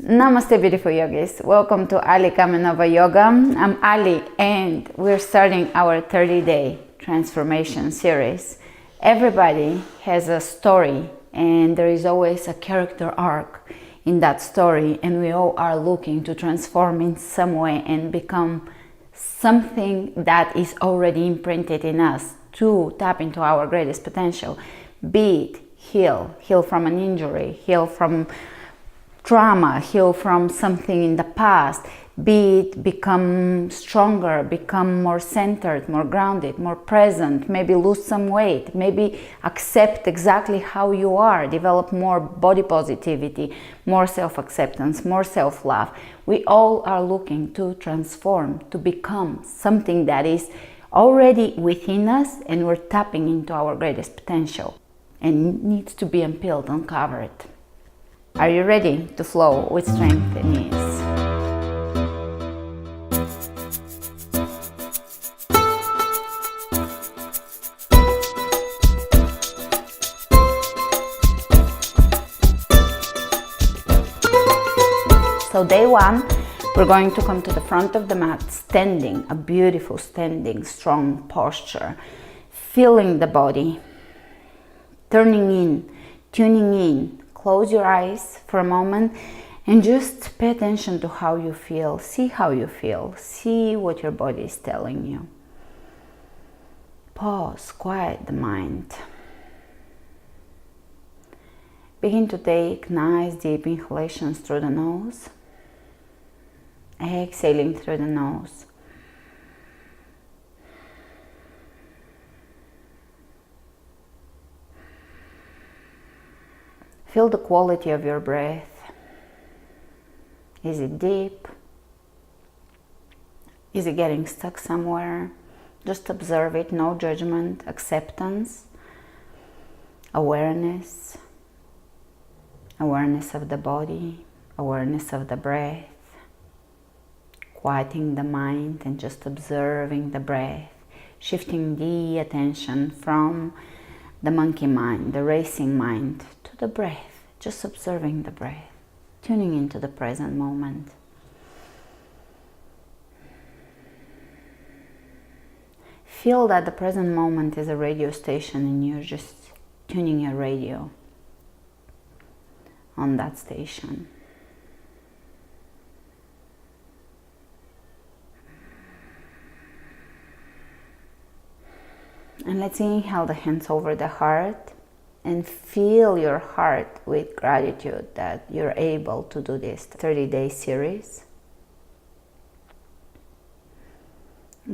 Namaste, beautiful yogis. Welcome to Ali Kamenova Yoga. I'm Ali and we're starting our 30-day transformation series. Everybody has a story and there is always a character arc in that story, and we all are looking to transform in some way and become something that is already imprinted in us to tap into our greatest potential. Be it heal from an injury, heal from trauma, heal from something in the past, be it become stronger, become more centered, more grounded, more present, maybe lose some weight, maybe accept exactly how you are, develop more body positivity, more self-acceptance, more self-love. We all are looking to transform, to become something that is already within us, and we're tapping into our greatest potential and needs to be unpeeled, uncovered. Are you ready to flow with strength and ease? So day one, we're going to come to the front of the mat, standing, a beautiful standing, strong posture, feeling the body, turning in, tuning in. Close your eyes for a moment and just pay attention to how you feel. See how you feel. See what your body is telling you. Pause, quiet the mind. Begin to take nice deep inhalations through the nose. Exhaling through the nose. Feel the quality of your breath. Is it deep? Is it getting stuck somewhere? Just observe it, no judgment, acceptance, awareness, awareness of the body, awareness of the breath, quieting the mind and just observing the breath, shifting the attention from the monkey mind, the racing mind, to the breath, just observing the breath, tuning into the present moment. Feel that the present moment is a radio station and you're just tuning your radio on that station. And let's inhale the hands over the heart and fill your heart with gratitude that you're able to do this 30-day series.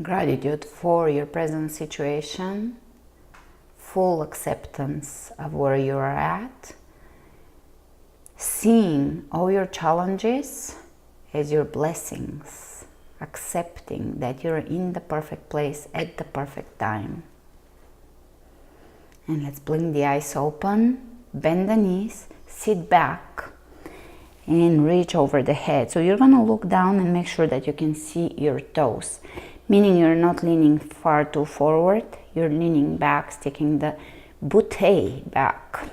Gratitude for your present situation, full acceptance of where you are at, seeing all your challenges as your blessings, accepting that you're in the perfect place at the perfect time. And let's blink the eyes open, bend the knees, sit back and reach over the head. So you're gonna look down and make sure that you can see your toes, meaning you're not leaning far too forward, you're leaning back, sticking the bootay back.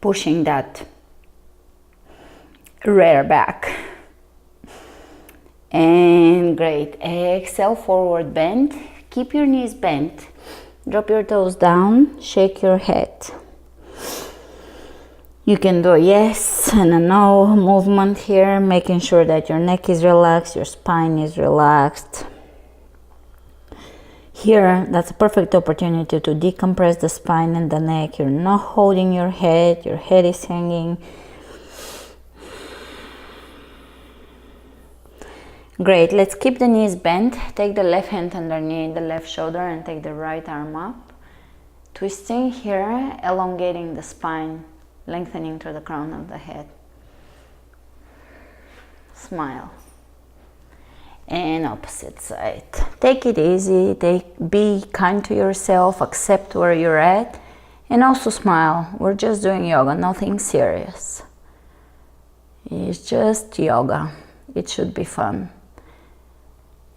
Pushing that rear back. And great. Exhale, forward bend. Keep your knees bent. Drop your toes down. Shake your head. You can do a yes and a no movement here, making sure that your neck is relaxed, your spine is relaxed. Here, that's a perfect opportunity to decompress the spine and the neck. You're not holding your head is hanging. Great, let's keep the knees bent. Take the left hand underneath the left shoulder and take the right arm up. Twisting here, elongating the spine, lengthening through the crown of the head. Smile. And opposite side. Take it easy, be kind to yourself, accept where you're at, and also smile. We're just doing yoga, nothing serious. It's just yoga. It should be fun.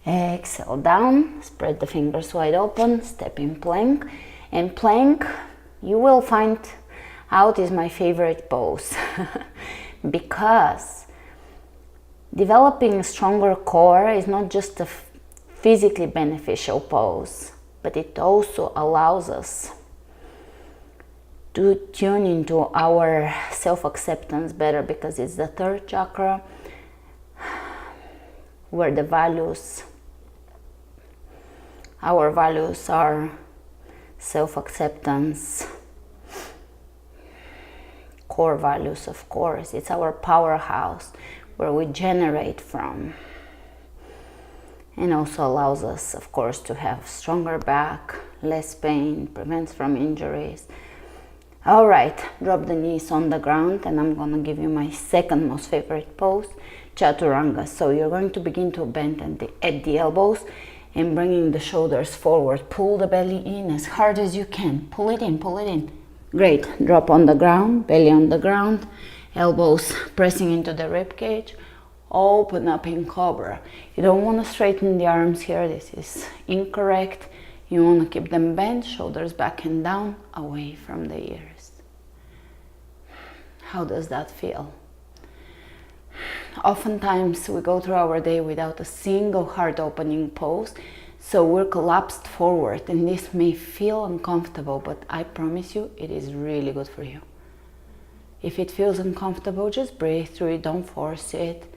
Exhale down, spread the fingers wide open, step in plank. And plank, you will find out, is my favorite pose because developing a stronger core is not just a physically beneficial pose, but it also allows us to tune into our self-acceptance better, because it's the third chakra where the values, our values are self-acceptance, core values, of course. It's our powerhouse where we generate from, and also allows us, of course, to have stronger back, less pain, prevents from injuries. All right, drop the knees on the ground, and I'm gonna give you my second most favorite pose, Chaturanga. So you're going to begin to bend at the elbows and bringing the shoulders forward. Pull the belly in as hard as you can. Pull it in, pull it in. Great, drop on the ground, belly on the ground, elbows pressing into the rib cage. Open up in Cobra. You don't want to straighten the arms here, this is incorrect. You want to keep them bent, shoulders back and down, away from the ears. How does that feel? Oftentimes we go through our day without a single heart opening pose, so we're collapsed forward, and this may feel uncomfortable, but I promise you it is really good for you. If it feels uncomfortable, just breathe through it, don't force it.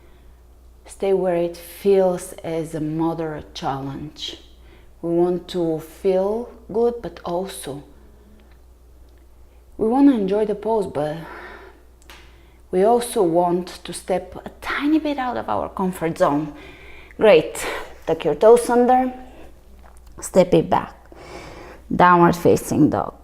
Stay where it feels as a moderate challenge. We want to feel good, but also we want to enjoy the pose, but we also want to step a tiny bit out of our comfort zone. Great. Tuck your toes under, step it back. Downward facing dog.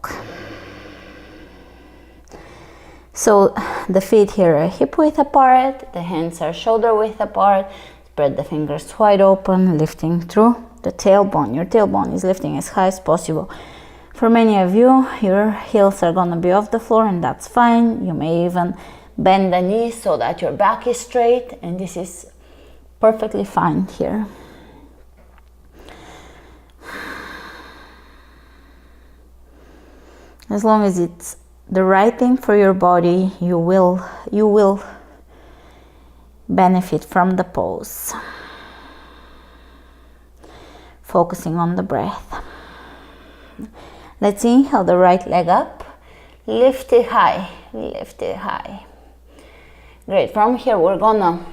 So the feet here are hip width apart, the hands are shoulder width apart. Spread the fingers wide open, lifting through the tailbone. Your tailbone is lifting as high as possible. For many of you, your heels are gonna be off the floor, and that's fine. You may even bend the knees so that your back is straight, and this is perfectly fine here. As long as it's the right thing for your body, you will benefit from the pose. Focusing on the breath. Let's inhale the right leg up, lift it high, lift it high. Great, from here we're gonna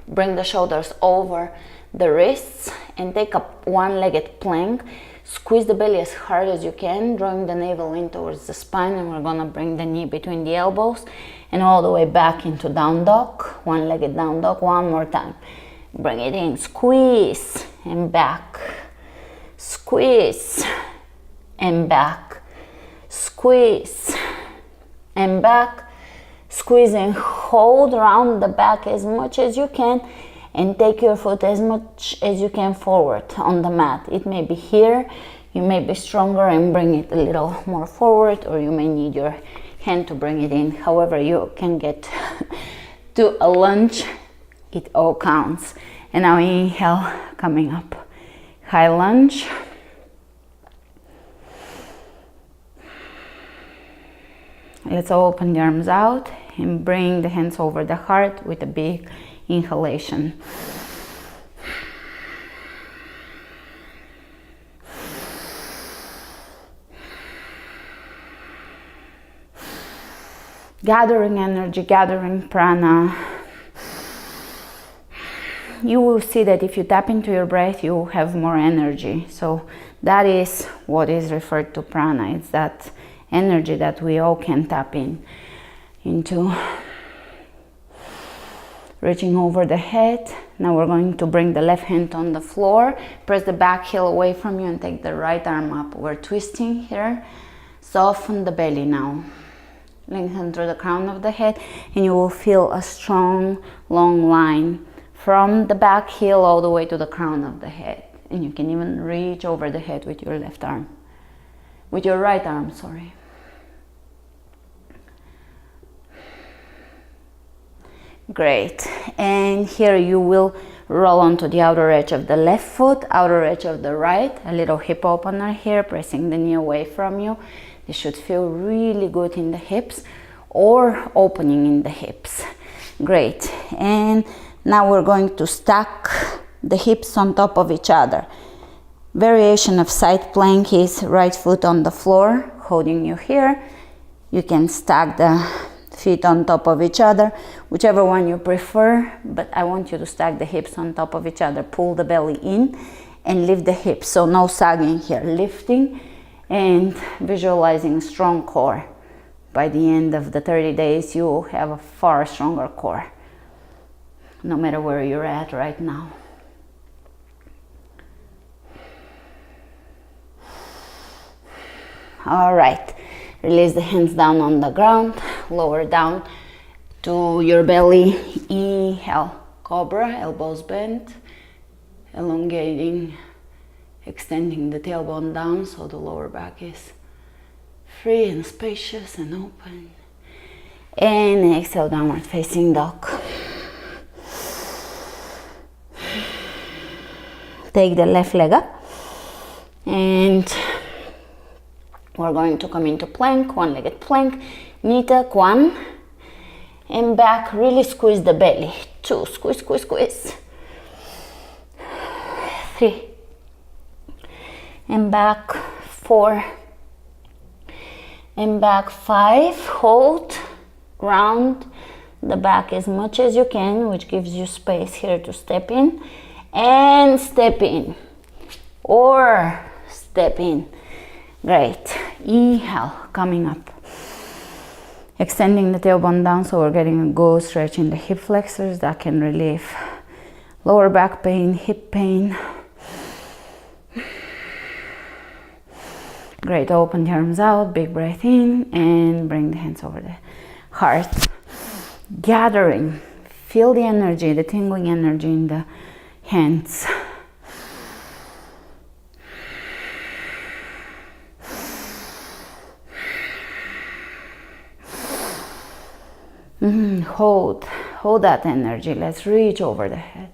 bring the shoulders over the wrists and take up one-legged plank. Squeeze the belly as hard as you can, drawing the navel in towards the spine, and we're gonna bring the knee between the elbows and all the way back into down dog, one-legged down dog. One more time. Bring it in, squeeze and back, squeeze and back, squeeze and back, squeeze and hold around the back as much as you can, and take your foot as much as you can forward on the mat. It may be here, you may be stronger and bring it a little more forward, or you may need your hand to bring it in. However you can get to a lunge, it all counts. And now inhale, coming up, high lunge. Let's open the arms out and bring the hands over the heart with a big inhalation. Gathering energy, gathering prana. You will see that if you tap into your breath, you have more energy. So that is what is referred to prana. It's that energy that we all can tap into. Reaching over the head. Now we're going to bring the left hand on the floor. Press the back heel away from you and take the right arm up. We're twisting here. Soften the belly now. Lengthen through the crown of the head, and you will feel a strong, long line from the back heel all the way to the crown of the head. And you can even reach over the head with your left arm. With your right arm, sorry. Great. And here you will Roll onto the outer edge of the left foot, outer edge of the right, a little hip opener here, pressing the knee away from you. This should feel really good in the hips or opening in the hips. Great. And now we're going to stack the hips on top of each other. Variation of side plank is right foot on the floor, holding you here. You can stack the feet on top of each other, whichever one you prefer, but I want you to stack the hips on top of each other. Pull the belly in and lift the hips, so no sagging here. Lifting and visualizing strong core. By the end of the 30 days, you will have a far stronger core, no matter where you're at right now. All right, release the hands down on the ground, lower down to your belly. Inhale, cobra, elbows bent, elongating, extending the tailbone down so the lower back is free and spacious and open. And exhale, downward facing dog. Take the left leg up and we're going to come into plank, one-legged plank, knee tuck, 1, and back, really squeeze the belly, 2, squeeze, squeeze, squeeze, 3, and back, 4, and back, 5, hold, round the back as much as you can, which gives you space here to step in, and step in, or step in. Great. Inhale, coming up. Extending the tailbone down, so we're getting a good stretch in the hip flexors that can relieve lower back pain, hip pain. Great. Open the arms out, big breath in, and bring the hands over the heart. Gathering. Feel the energy, the tingling energy in the hands. Hold that energy. Let's reach over the head.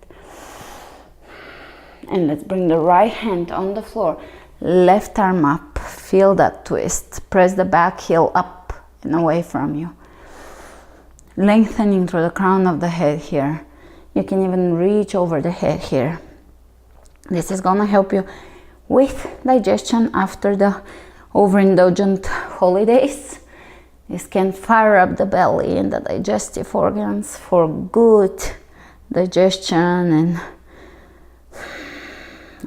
And let's bring the right hand on the floor. Left arm up. Feel that twist. Press the back heel up and away from you. Lengthening through the crown of the head here. You can even reach over the head here. This is gonna help you with digestion after the overindulgent holidays. This can fire up the belly and the digestive organs for good digestion and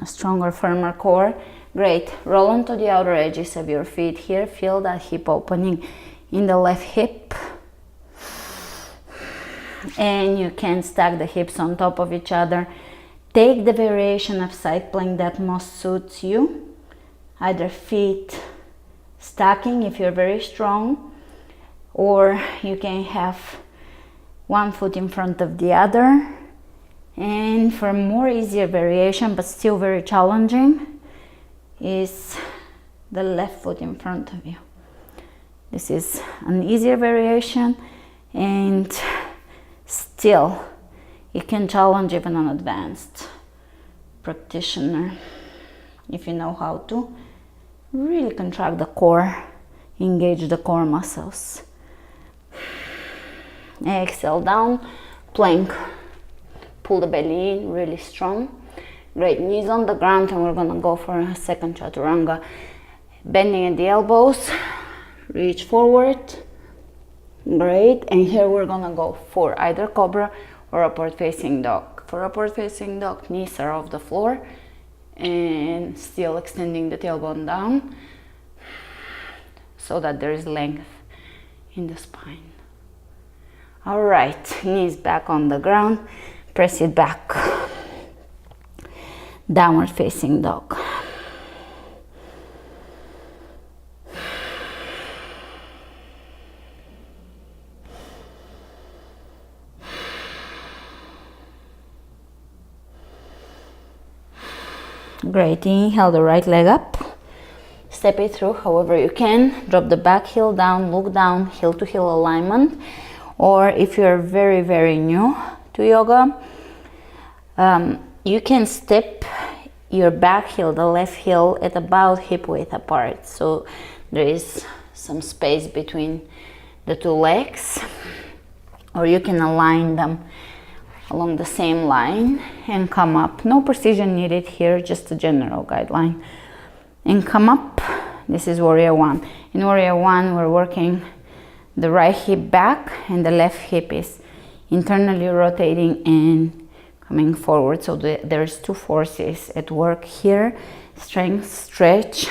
a stronger, firmer core. Great. Roll onto the outer edges of your feet here. Feel that hip opening in the left hip. And you can stack the hips on top of each other. Take the variation of side plank that most suits you. Either feet stacking if you're very strong, or you can have one foot in front of the other. And for more easier variation, but still very challenging, is the left foot in front of you. This is an easier variation, and still it can challenge even an advanced practitioner if you know how to really contract the core, engage the core muscles. Exhale down, plank. Pull the belly in really strong. Great. Knees on the ground, and we're gonna go for a second chaturanga. Bending at the elbows, reach forward. Great. And here we're gonna go for either cobra or upward facing dog. For upward facing dog, knees are off the floor and still extending the tailbone down so that there is length in the spine. All right, knees back on the ground, press it back. Downward facing dog. Great. Inhale the right leg up. Step it through however you can. Drop the back heel down, look down, heel to heel alignment. Or if you're very, very new to yoga, You can step your back heel, the left heel, at about hip width apart, so there is some space between the two legs, or you can align them along the same line and come up. No precision needed here, just a general guideline. And come up. This is warrior one. In warrior one, we're working the right hip back and the left hip is internally rotating and coming forward. So there's two forces at work here: strength, stretch,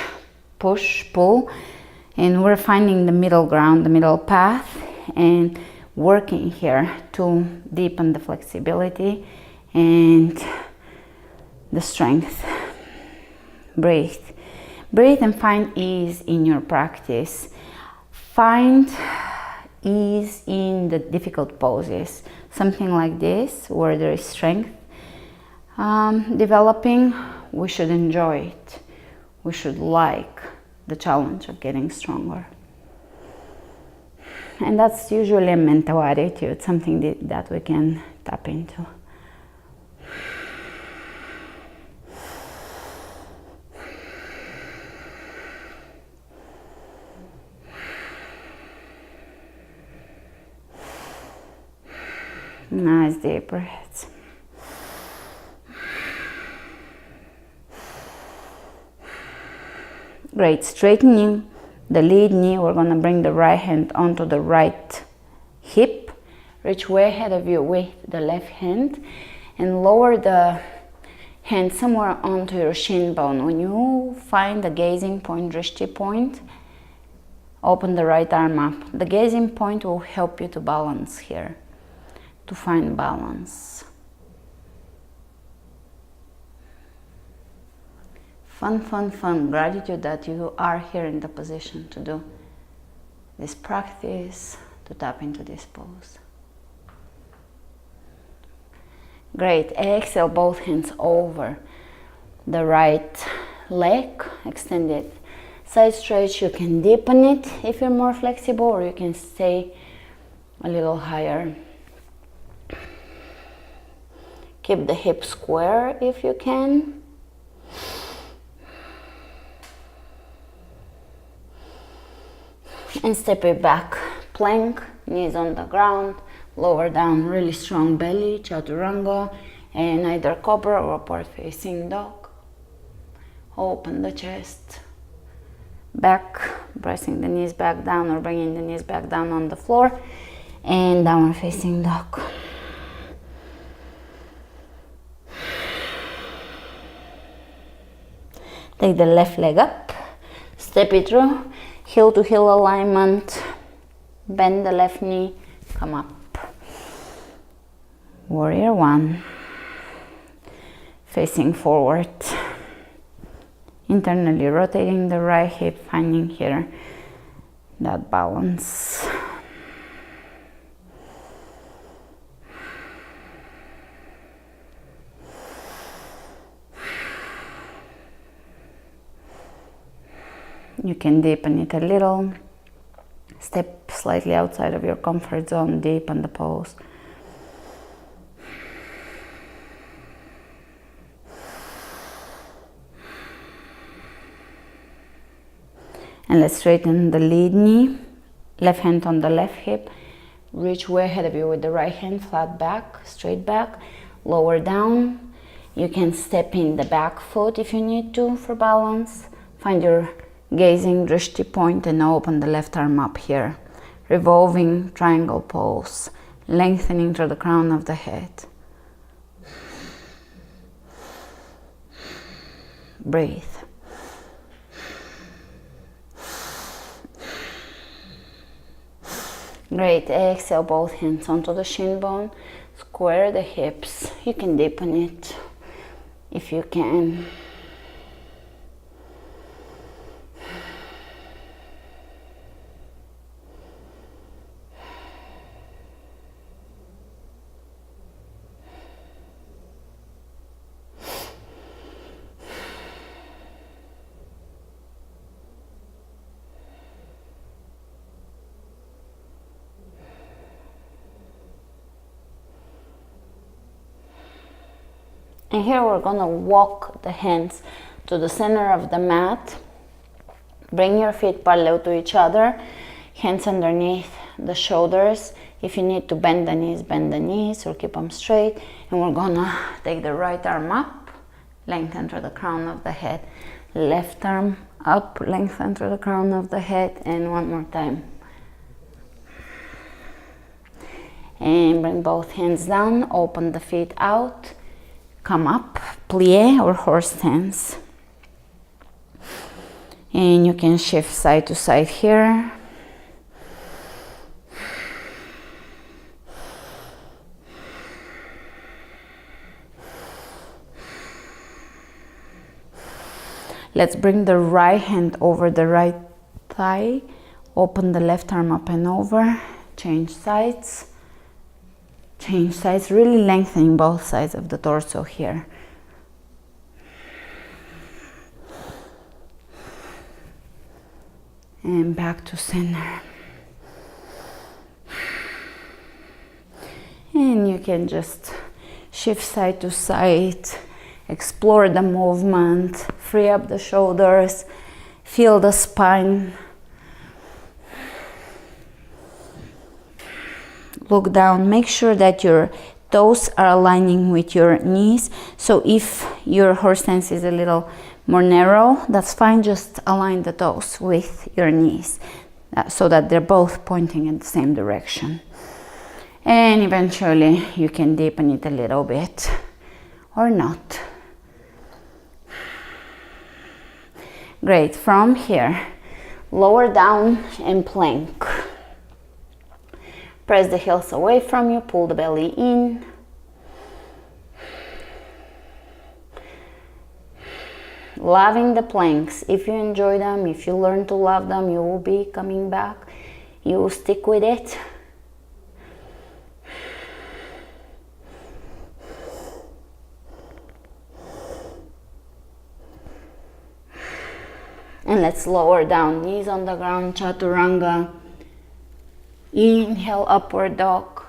push, pull. And we're finding the middle ground, the middle path, and working here to deepen the flexibility and the strength. Breathe. Breathe and find ease in your practice. Find ease in the difficult poses. Something like this, where there is strength developing, we should enjoy it. We should like the challenge of getting stronger. And that's usually a mental attitude, something that we can tap into. Nice deep breaths. Great, straightening the lead knee. We're going to bring the right hand onto the right hip. Reach way ahead of you with the left hand and lower the hand somewhere onto your shin bone. When you find the gazing point, drishti point, open the right arm up. The gazing point will help you to balance here, to find balance. Fun, fun, fun. Gratitude that you are here in the position to do this practice, to tap into this pose. Great. Exhale, both hands over the right leg. Extend it. Side stretch. You can deepen it if you're more flexible, or you can stay a little higher. Keep the hip square if you can. And step it back. Plank, knees on the ground, lower down, really strong belly, chaturanga, and either cobra or upward facing dog. Open the chest. Back, pressing the knees back down or bringing the knees back down on the floor, and downward facing dog. Take the left leg up, step it through, heel to heel alignment, bend the left knee, come up. Warrior one, facing forward, internally rotating the right hip, finding here that balance. You can deepen it a little, step slightly outside of your comfort zone, deepen the pose. And let's straighten the lead knee, left hand on the left hip, reach way ahead of you with the right hand, flat back, straight back, lower down. You can step in the back foot if you need to for balance. Find your gazing drishti point and open the left arm up here. Revolving triangle pose, lengthening through the crown of the head. Breathe. Great, exhale both hands onto the shin bone, square the hips. You can deepen it if you can. And here we're gonna walk the hands to the center of the mat. Bring your feet parallel to each other, hands underneath the shoulders. If you need to bend the knees or keep them straight. And we're gonna take the right arm up, lengthen through the crown of the head. Left arm up, lengthen through the crown of the head. And one more time. And bring both hands down, open the feet out. Come up, plie or horse stance. And you can shift side to side here. Let's bring the right hand over the right thigh. Open the left arm up and over. Change sides. Change sides, really lengthening both sides of the torso here. And back to center. And you can just shift side to side, explore the movement, free up the shoulders, feel the spine. Look down, make sure that your toes are aligning with your knees. So if your horse stance is a little more narrow, that's fine, just align the toes with your knees so that they're both pointing in the same direction. And eventually you can deepen it a little bit or not. Great, from here, lower down and plank. Press the heels away from you, pull the belly in. Loving the planks. If you enjoy them, if you learn to love them, you will be coming back. You will stick with it. And let's lower down, knees on the ground, chaturanga. Inhale, upward dog.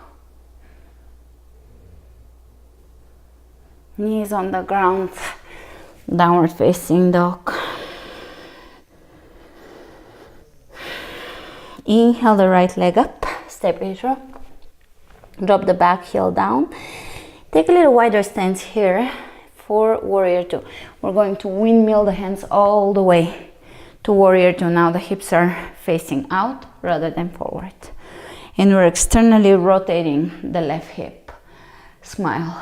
Knees on the ground, downward facing dog. Inhale the right leg up, step it up. Drop the back heel down. Take a little wider stance here for warrior two. We're going to windmill the hands all the way to warrior two. Now the hips are facing out rather than forward. And we're externally rotating the left hip. Smile.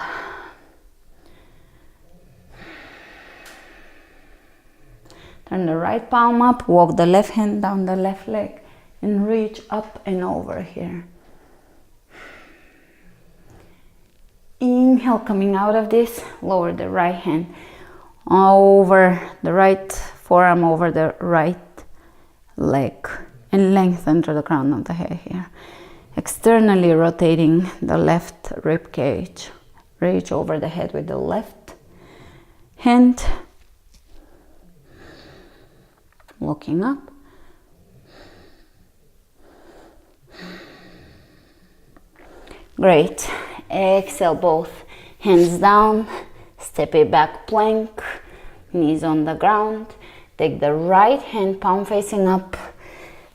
Turn the right palm up, walk the left hand down the left leg, and reach up and over here. Inhale, coming out of this, lower the right hand over the right forearm, over the right leg, and lengthen to the crown of the head here. Externally rotating the left rib cage. Reach over the head with the left hand. Looking up. Great. Exhale, both hands down. Step it back, plank. Knees on the ground. Take the right hand, palm facing up.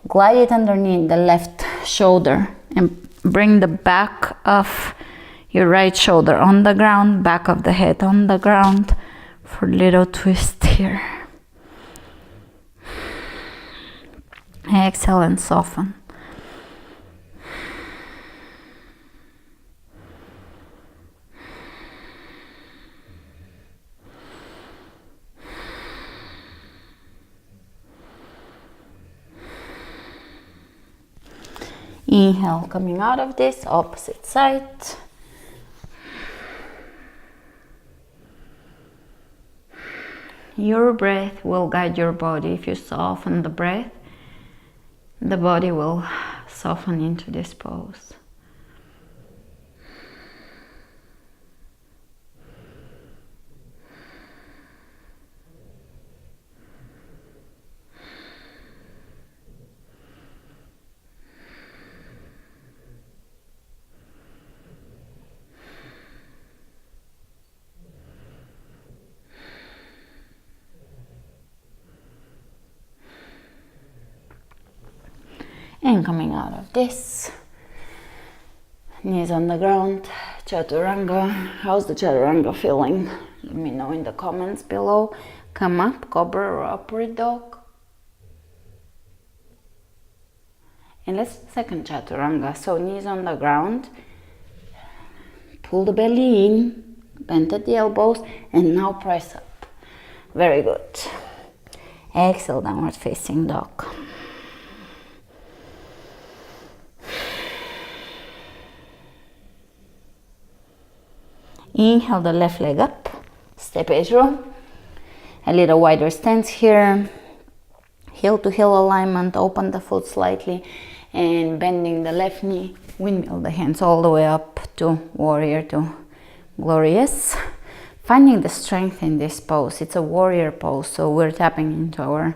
Glide it underneath the left shoulder and bring the back of your right shoulder on the ground, back of the head on the ground for a little twist here. Exhale and soften. Inhale, coming out of this, opposite side. Your breath will guide your body. If you soften the breath, the body will soften into this pose. And coming out of this, knees on the ground, Chaturanga. How's the Chaturanga feeling? Let me know in the comments below. Come up, Cobra or Upward Dog. And let's second Chaturanga. So knees on the ground, pull the belly in, bend at the elbows, and now press up. Very good. Exhale, downward facing dog. Inhale the left leg up, step edge row. A little wider stance here. Heel to heel alignment, open the foot slightly and bending the left knee. Windmill the hands all the way up to warrior two. Glorious. Finding the strength in this pose. It's a warrior pose, so we're tapping into our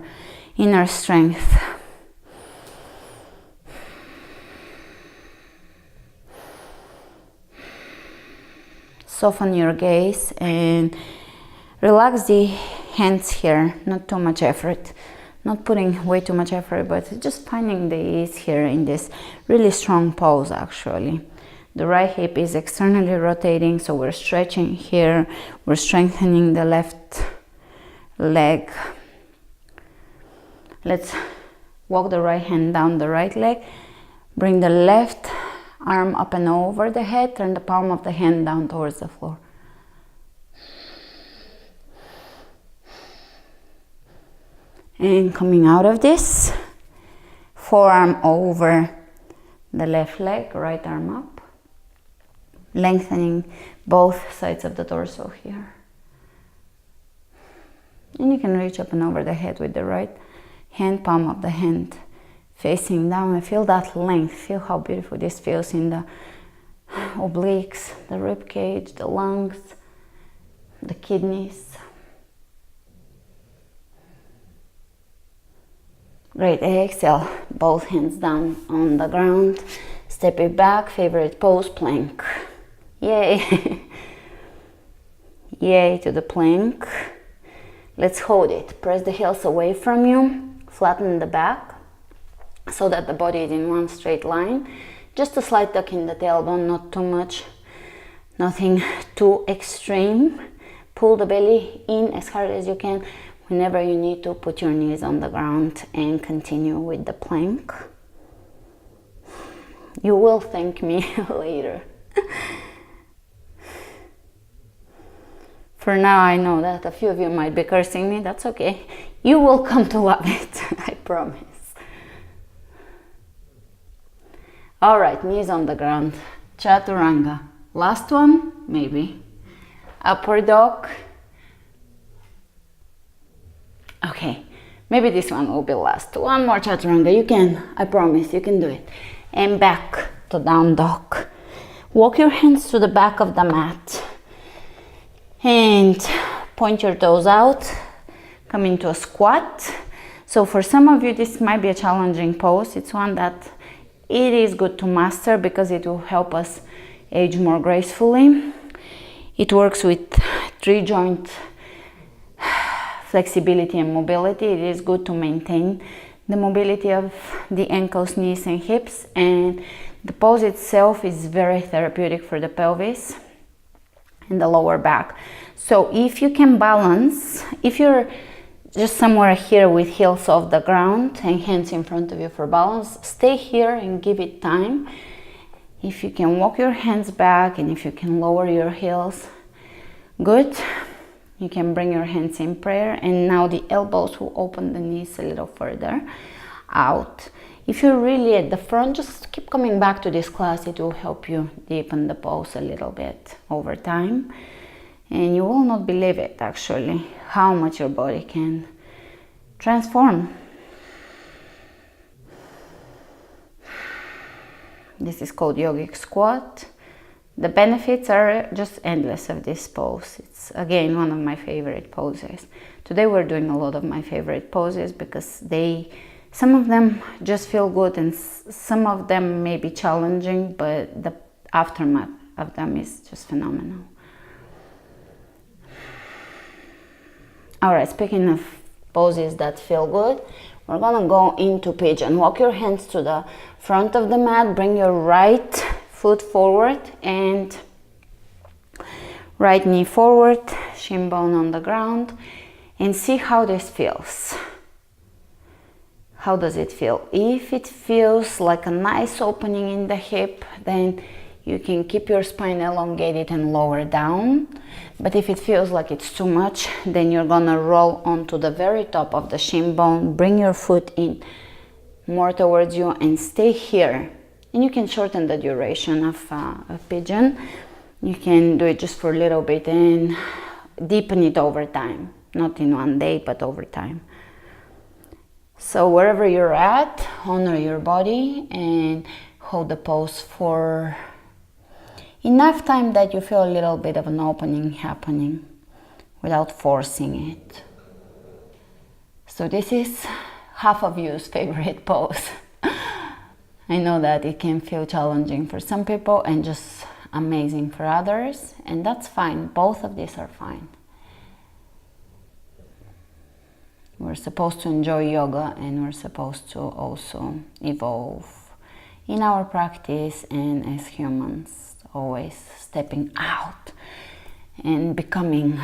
inner strength. Soften your gaze and relax the hands here. Not too much effort. Not putting way too much effort, but just finding the ease here in this really strong pose actually. The right hip is externally rotating, so we're stretching here. We're strengthening the left leg. Let's walk the right hand down the right leg. Bring the left arm up and over the head. Turn the palm of the hand down towards the floor. And coming out of this, forearm over the left leg, right arm up. Lengthening both sides of the torso here. And you can reach up and over the head with the right hand, palm of the hand facing down, and feel that length. Feel how beautiful this feels in the obliques, the rib cage, the lungs, the kidneys. Great. Exhale, both hands down on the ground. Step it back, favorite pose, plank. Yay! Yay to the plank. Let's hold it. Press the heels away from you. Flatten the back so that the body is in one straight line. Just a slight tuck in the tailbone, not too much. Nothing too extreme. Pull the belly in as hard as you can. Whenever you need to, put your knees on the ground and continue with the plank. You will thank me later. For now, I know that a few of you might be cursing me. That's okay. You will come to love it, I promise. All right, knees on the ground. Chaturanga. Last one, maybe. Upward dog. Okay, maybe this one will be last. One more Chaturanga. You can, I promise, you can do it. And back to down dog. Walk your hands to the back of the mat. And point your toes out. Come into a squat. So for some of you, this might be a challenging pose. It's one that it is good to master because it will help us age more gracefully. It works with 3-joint flexibility and mobility. It is good to maintain the mobility of the ankles, knees and hips, and the pose itself is very therapeutic for the pelvis and the lower back. So if you can balance, if you're just somewhere here with heels off the ground and hands in front of you for balance, stay here and give it time. If you can walk your hands back and if you can lower your heels, good. You can bring your hands in prayer, and now the elbows will open the knees a little further out. If you're really at the front, just keep coming back to this class. It will help you deepen the pose a little bit over time. And you will not believe it, actually, how much your body can transform. This is called yogic squat. The benefits are just endless of this pose. It's again one of my favorite poses. Today we're doing a lot of my favorite poses because some of them just feel good and some of them may be challenging, but the aftermath of them is just phenomenal. All right, speaking of poses that feel good. We're gonna go into pigeon. Walk your hands to the front of the mat, bring your right foot forward and right knee forward, shin bone on the ground, and see how this feels. How does it feel? If it feels like a nice opening in the hip, then you can keep your spine elongated and lower down. But if it feels like it's too much, then you're gonna roll onto the very top of the shin bone, bring your foot in more towards you and stay here. And you can shorten the duration of a pigeon. You can do it just for a little bit and deepen it over time. Not in one day, but over time. So wherever you're at, honor your body and hold the pose for enough time that you feel a little bit of an opening happening without forcing it. So this is half of you's favorite pose. I know that it can feel challenging for some people and just amazing for others, and that's fine. Both of these are fine. We're supposed to enjoy yoga and we're supposed to also evolve in our practice and as humans, always stepping out and becoming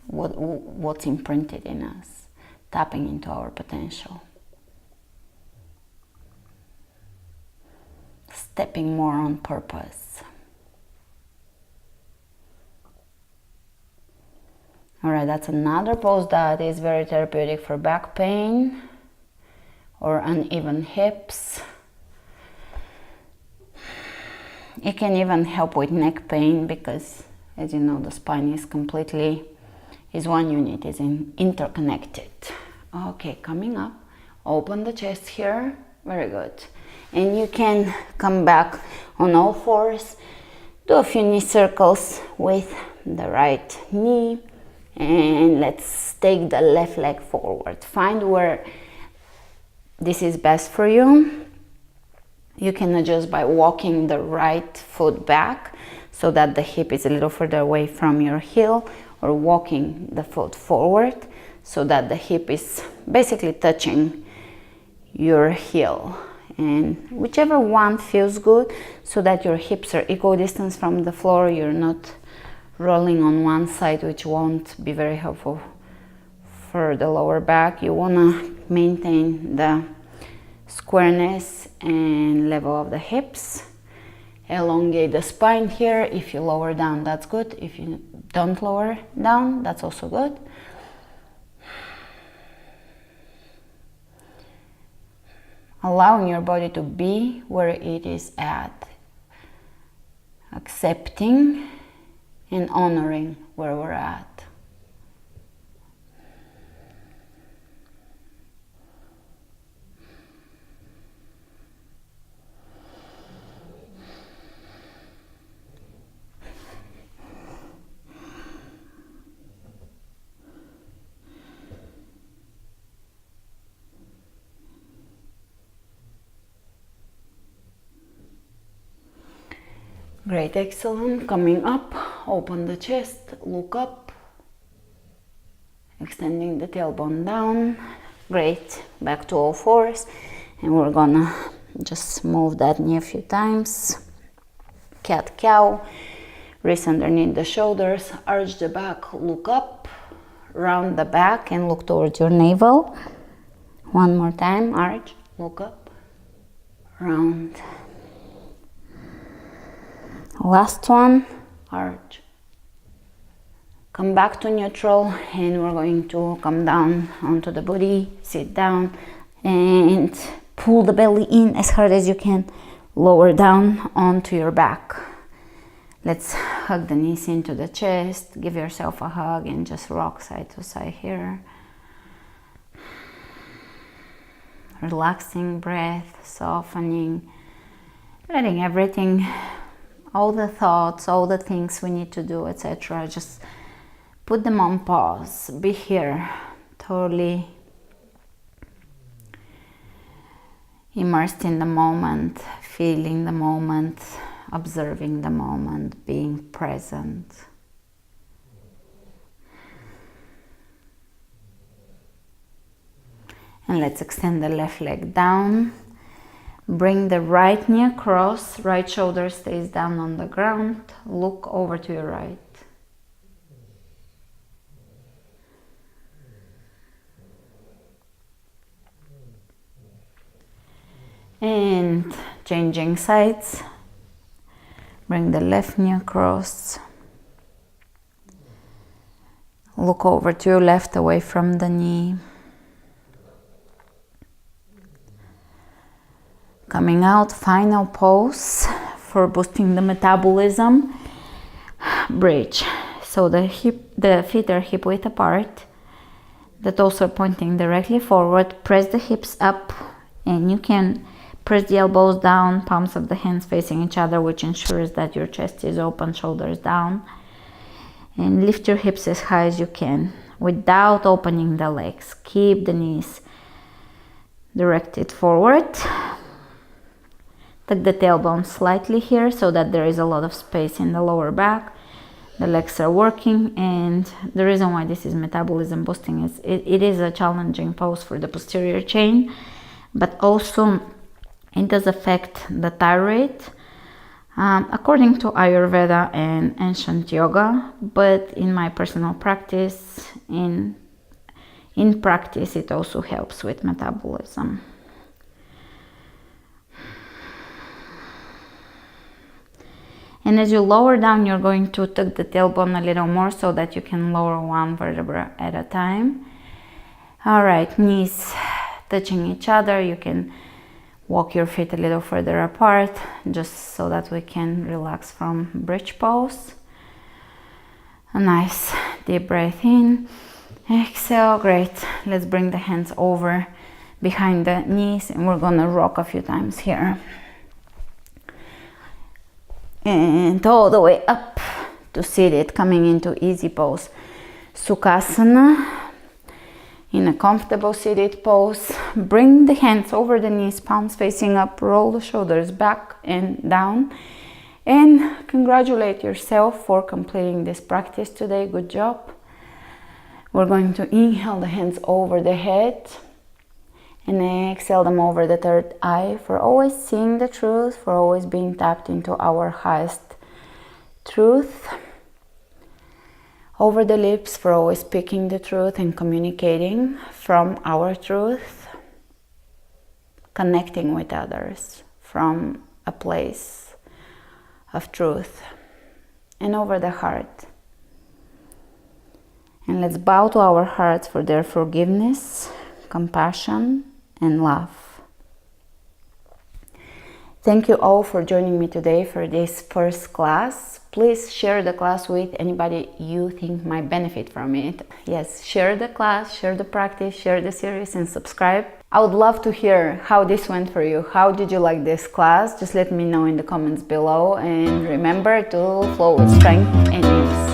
what's imprinted in us, tapping into our potential, stepping more on purpose. All right, that's another pose that is very therapeutic for back pain or uneven hips. It can even help with neck pain because, as you know, the spine is one unit, is interconnected. Okay, coming up, open the chest here, very good. And you can come back on all fours, do a few knee circles with the right knee. And let's take the left leg forward. Find where this is best for you. You can adjust by walking the right foot back so that the hip is a little further away from your heel, or walking the foot forward so that the hip is basically touching your heel. And whichever one feels good, so that your hips are equal distance from the floor, you're not rolling on one side, which won't be very helpful for the lower back. You want to maintain the squareness and level of the hips. Elongate the spine here. If you lower down, that's good. If you don't lower down, that's also good. Allowing your body to be where it is at. Accepting and honoring where we're at. Great, excellent. Coming up, open the chest, look up, extending the tailbone down. Great, back to all fours, and we're gonna just move that knee a few times. Cat cow, wrists underneath the shoulders, arch the back, look up, round the back and look towards your navel. One more time, arch, look up, round. Last one, arch. Come back to neutral, and we're going to come down onto the booty, sit down and pull the belly in as hard as you can, lower down onto your back. Let's hug the knees into the chest, give yourself a hug and just rock side to side here. Relaxing breath, softening, letting everything, all the thoughts, all the things we need to do, etc., just put them on pause. Be here, totally immersed in the moment, feeling the moment, observing the moment, being present. And let's extend the left leg down. Bring the right knee across, right shoulder stays down on the ground. Look over to your right. And changing sides. Bring the left knee across. Look over to your left, away from the knee. Coming out, final pose for boosting the metabolism. Bridge. So the feet are hip width apart. The toes are pointing directly forward. Press the hips up, and you can press the elbows down, palms of the hands facing each other, which ensures that your chest is open, shoulders down. And lift your hips as high as you can without opening the legs. Keep the knees directed forward. Tuck the tailbone slightly here so that there is a lot of space in the lower back. The legs are working, and the reason why this is metabolism boosting is it is a challenging pose for the posterior chain, but also it does affect the thyroid, according to Ayurveda and ancient yoga. But in my personal practice, in practice, it also helps with metabolism. And as you lower down, you're going to tuck the tailbone a little more so that you can lower one vertebra at a time. All right, knees touching each other. You can walk your feet a little further apart just so that we can relax from bridge pose. A nice deep breath in. Exhale, great. Let's bring the hands over behind the knees, and we're gonna rock a few times here. And all the way up to seated, coming into easy pose. Sukhasana. In a comfortable seated pose, bring the hands over the knees, palms facing up, roll the shoulders back and down. And congratulate yourself for completing this practice today. Good job. We're going to inhale the hands over the head and exhale them over the third eye, for always seeing the truth, for always being tapped into our highest truth. Over the lips, for always speaking the truth and communicating from our truth. Connecting with others from a place of truth. And over the heart. And let's bow to our hearts for their forgiveness, compassion, and love. Thank you all for joining me today for this first class. Please share the class with anybody you think might benefit from it. Yes, share the class, share the practice, share the series, and subscribe. I would love to hear how this went for you. How did you like this class? Just let me know in the comments below, and remember to flow with strength and ease.